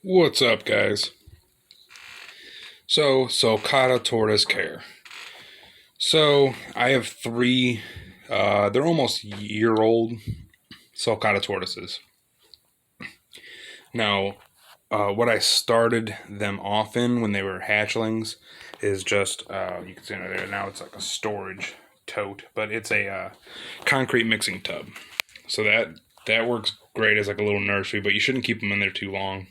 What's up, guys? So, sulcata tortoise care. So, I have three, they're almost year-old sulcata tortoises. Now, what I started them off in when they were hatchlings is just, you can see under there, now it's like a storage tote, but it's a concrete mixing tub. So that works great as like a little nursery, but you shouldn't keep them in there too long.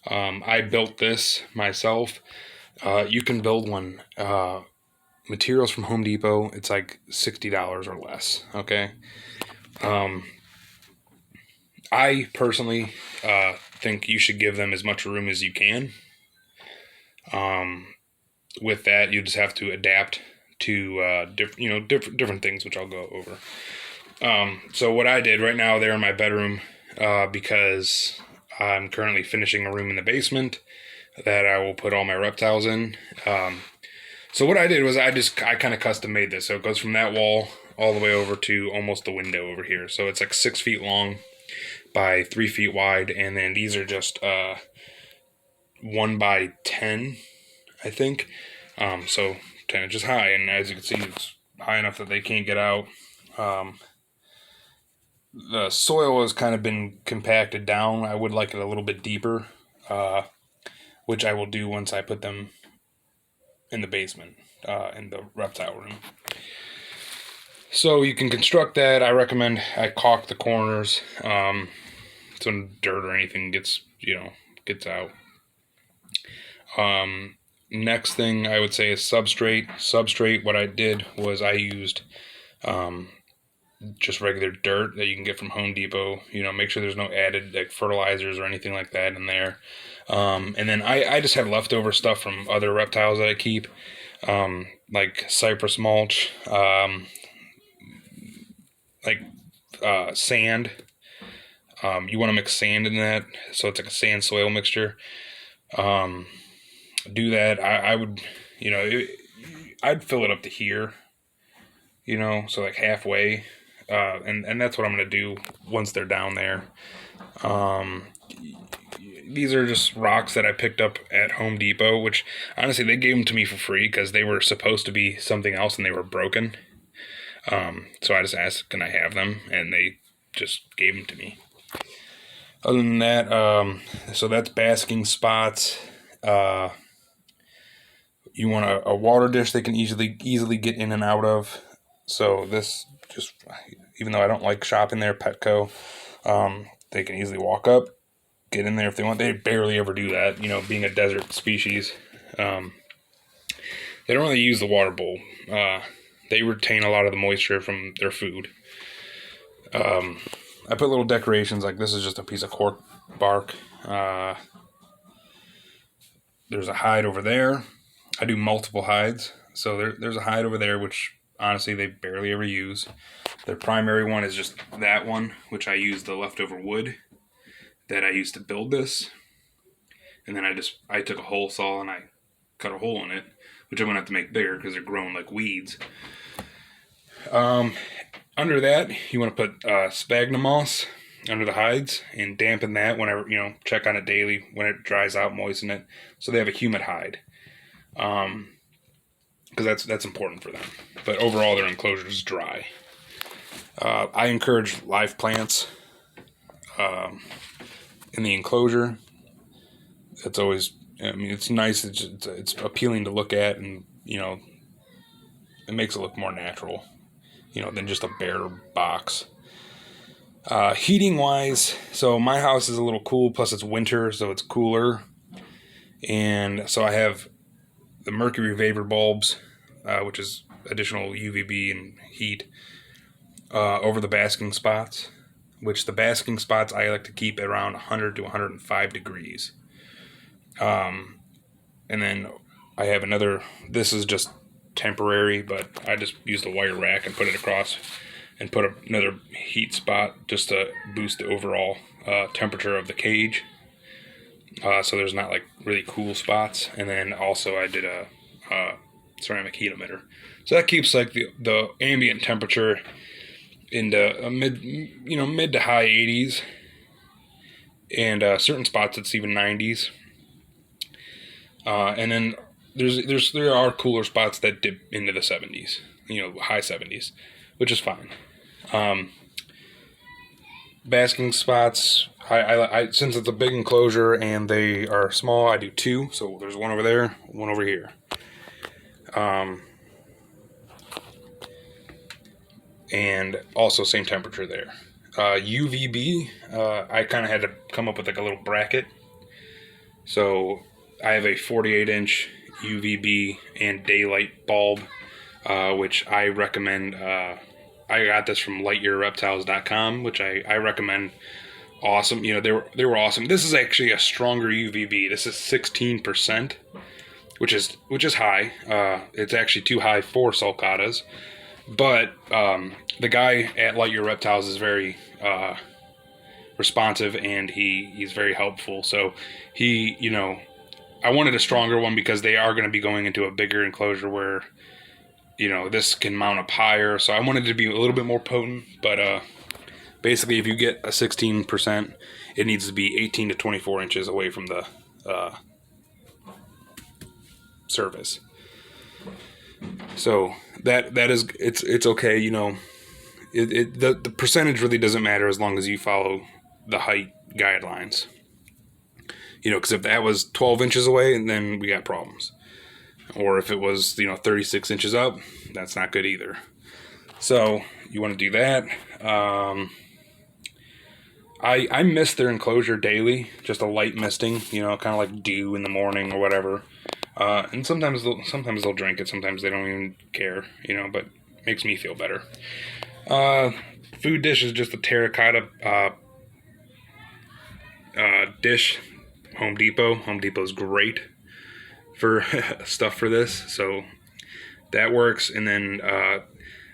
I built this myself. You can build one. Materials from Home Depot, it's like $60 or less. Okay. Um, I personally think you should give them as much room as you can. Um, with that, you just have to adapt to different things, which I'll go over. So what I did right now, they're in my bedroom because I'm currently finishing a room in the basement that I will put all my reptiles in. So what I did was I kind of custom made this. So it goes from that wall all the way over to almost the window over here. So it's like 6 feet long by 3 feet wide, and then these are just 1 by 10, I think. So 10 inches high, and as you can see, it's high enough that they can't get out. The soil has kind of been compacted down. I would like it a little bit deeper, which I will do once I put them in the basement, in the reptile room. So you can construct that. I recommend I caulk the corners, so dirt or anything gets out. Next thing I would say is substrate. Substrate. What I did was I used just regular dirt that you can get from Home Depot. Make sure there's no added like fertilizers or anything like that in there. And then I just have leftover stuff from other reptiles that I keep, like cypress mulch, like sand. You want to mix sand in that, so it's like a sand soil mixture. Do that. I would, I'd fill it up to here, so like halfway, and that's what I'm gonna do once they're down there. Um, these are just rocks that I picked up at Home Depot, which honestly they gave them to me for free because they were supposed to be something else and they were broken. So I just asked, can I have them? And they just gave them to me. Other than that, so that's basking spots. You want a water dish they can easily get in and out of. So this just, even though I don't like shopping there, Petco, they can easily walk up, get in there if they want. They barely ever do that, being a desert species. They don't really use the water bowl. They retain a lot of the moisture from their food. I put little decorations, like this is just a piece of cork bark. There's a hide over there. I do multiple hides. So there's a hide over there, which honestly they barely ever use. Their primary one is just that one, which I use the leftover wood that I used to build this. And then I took a hole saw and I cut a hole in it, which I'm going to have to make bigger because they're growing like weeds. Under that, you want to put sphagnum moss under the hides and dampen that whenever, check on it daily. When it dries out, moisten it so they have a humid hide. Because that's important for them. But overall, their enclosure is dry. I encourage live plants in the enclosure. It's always, it's nice. It's appealing to look at, and it makes it look more natural, than just a bare box. Heating wise, so my house is a little cool. Plus, it's winter, so it's cooler, and so I have the mercury vapor bulbs, which is additional UVB and heat, over the basking spots, which the basking spots I like to keep at around 100 to 105 degrees. And then I have this is just temporary, but I just used a wire rack and put it across and put another heat spot just to boost the overall temperature of the cage. So there's not like really cool spots. And then also I did a ceramic heat emitter. So that keeps like the ambient temperature into mid to high 80s. and certain spots it's even 90s. And then there are cooler spots that dip into the 70s, high 70s, which is fine. Basking spots, I since it's a big enclosure and they are small, I do two. So there's one over there, one over here. And also same temperature there. UVB, I kind of had to come up with like a little bracket. So I have a 48-inch UVB and daylight bulb, which I recommend. I got this from lightyearreptiles.com, which I recommend. Awesome. They were awesome. This is actually a stronger UVB. This is 16%, which is high. It's actually too high for sulcatas. But the guy at Light Your Reptiles is very responsive, and he's very helpful. So I wanted a stronger one because they are going to be going into a bigger enclosure where, this can mount up higher. So I wanted it to be a little bit more potent. But basically, if you get a 16%, it needs to be 18 to 24 inches away from the surface. So that is it's okay. The percentage really doesn't matter as long as you follow the height guidelines. Because if that was 12 inches away, then we got problems. Or if it was 36 inches up, that's not good either. So you want to do that. I mist their enclosure daily, just a light misting, kind of like dew in the morning or whatever. And sometimes they'll drink it, sometimes they don't even care, but it makes me feel better. Food dish is just a terracotta dish. Home Depot's great for stuff for this, so that works. And then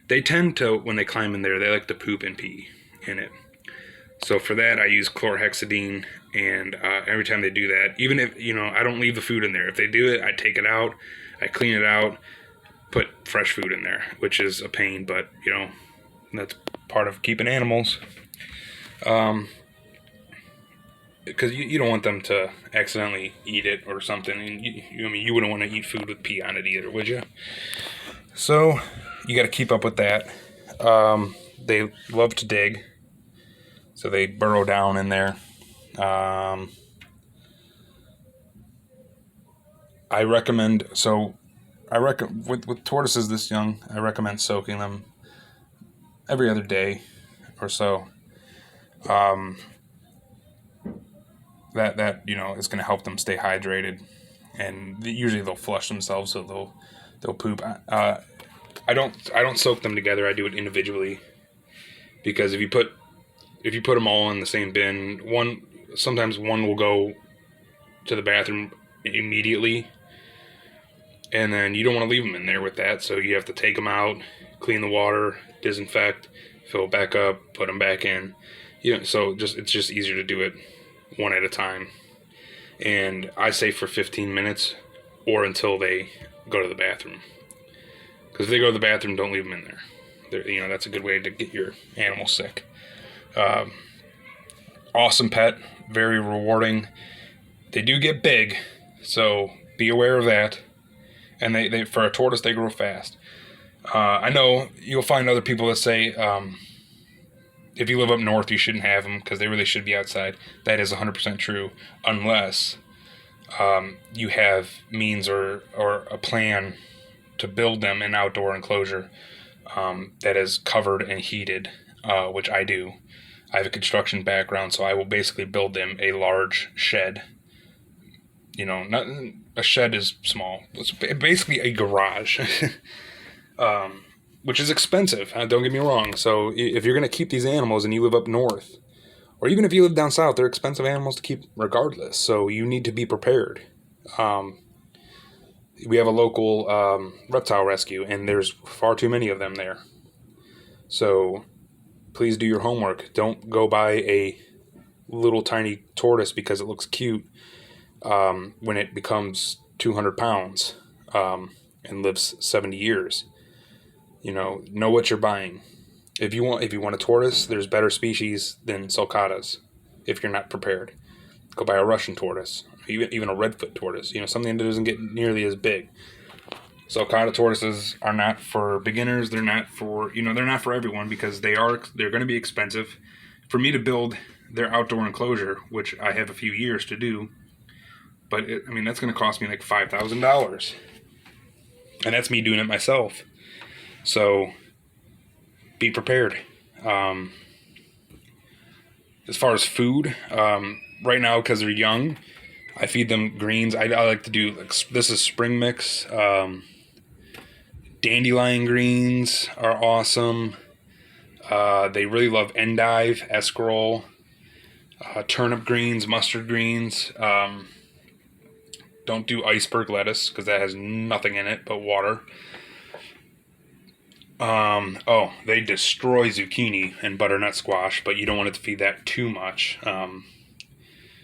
they tend to, when they climb in there, they like to poop and pee in it. So for that, I use chlorhexidine, and every time they do that, even if, I don't leave the food in there. If they do it, I take it out, I clean it out, put fresh food in there, which is a pain, but, that's part of keeping animals. Because you don't want them to accidentally eat it or something. And you wouldn't want to eat food with pee on it either, would you? So you got to keep up with that. They love to dig, so they burrow down in there. I recommend with tortoises this young, I recommend soaking them every other day or so. That is going to help them stay hydrated, and usually they'll flush themselves, so they'll poop. I don't soak them together. I do it individually, because if you put them all in the same bin, sometimes one will go to the bathroom immediately, and then you don't want to leave them in there with that, so you have to take them out, clean the water, disinfect, fill it back up, put them back in. So it's just easier to do it one at a time. And I say for 15 minutes or until they go to the bathroom. Because if they go to the bathroom, don't leave them in there. That's a good way to get your animal sick. Awesome pet, very rewarding. They do get big, so be aware of that. And they for a tortoise, they grow fast. I know you'll find other people that say, if you live up north, you shouldn't have them because they really should be outside. That is 100% true, unless you have means or a plan to build them an outdoor enclosure that is covered and heated, which I do. I have a construction background, so I will basically build them a large shed. Not a shed is small. It's basically a garage. Which is expensive, don't get me wrong. So if you're going to keep these animals and you live up north, or even if you live down south, they're expensive animals to keep regardless. So you need to be prepared. We have a local reptile rescue, and there's far too many of them there. So please do your homework. Don't go buy a little tiny tortoise because it looks cute when it becomes 200 pounds and lives 70 years. Know what you're buying. If you want a tortoise, there's better species than sulcatas if you're not prepared. Go buy a Russian tortoise, even a redfoot tortoise. Something that doesn't get nearly as big. Sulcata tortoises are not for beginners. They're not for they're not for everyone because they're going to be expensive. For me to build their outdoor enclosure, which I have a few years to do, but that's going to cost me like $5,000, and that's me doing it myself. So be prepared. As far as food, right now because they're young, I feed them greens. I like to do this is spring mix. Dandelion greens are awesome. They really love endive, escarole, turnip greens, mustard greens. Don't do iceberg lettuce because that has nothing in it but water. They destroy zucchini and butternut squash, but you don't want to feed that too much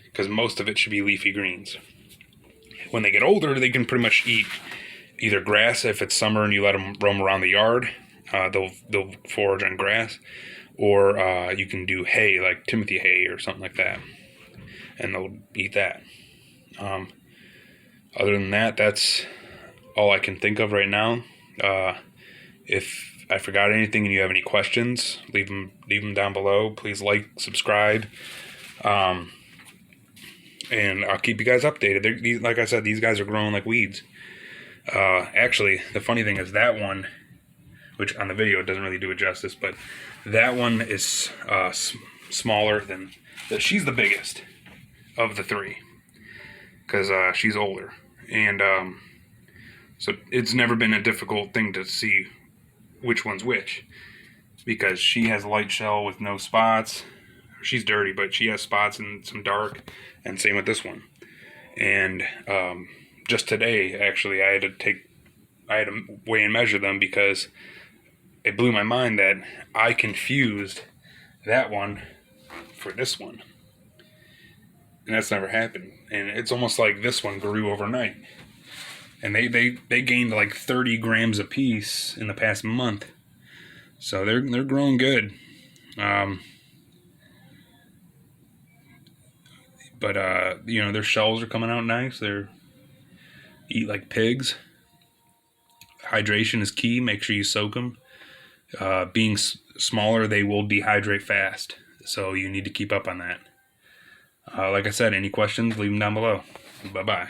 because most of it should be leafy greens. When they get older, they can pretty much eat either grass if it's summer and you let them roam around the yard. They'll forage on grass, or you can do hay like Timothy hay or something like that, and they'll eat that. Other than that, that's all I can think of right now. If I forgot anything and you have any questions, leave them down below. Please like, subscribe, and I'll keep you guys updated. Like I said, these guys are growing like weeds. Actually, the funny thing is that one, which on the video it doesn't really do it justice, but that one is smaller than she's the biggest of the three because she's older, and so it's never been a difficult thing to see which one's which because she has a light shell with no spots. She's dirty, but she has spots and some dark, and same with this one. And just today, actually, I had to weigh and measure them because it blew my mind that I confused that one for this one. And that's never happened. And it's almost like this one grew overnight. And they gained like 30 grams apiece in the past month. So they're growing good. But their shells are coming out nice. They're eat like pigs. Hydration is key. Make sure you soak them. Being smaller, they will dehydrate fast. So you need to keep up on that. Like I said, any questions, leave them down below. Bye-bye.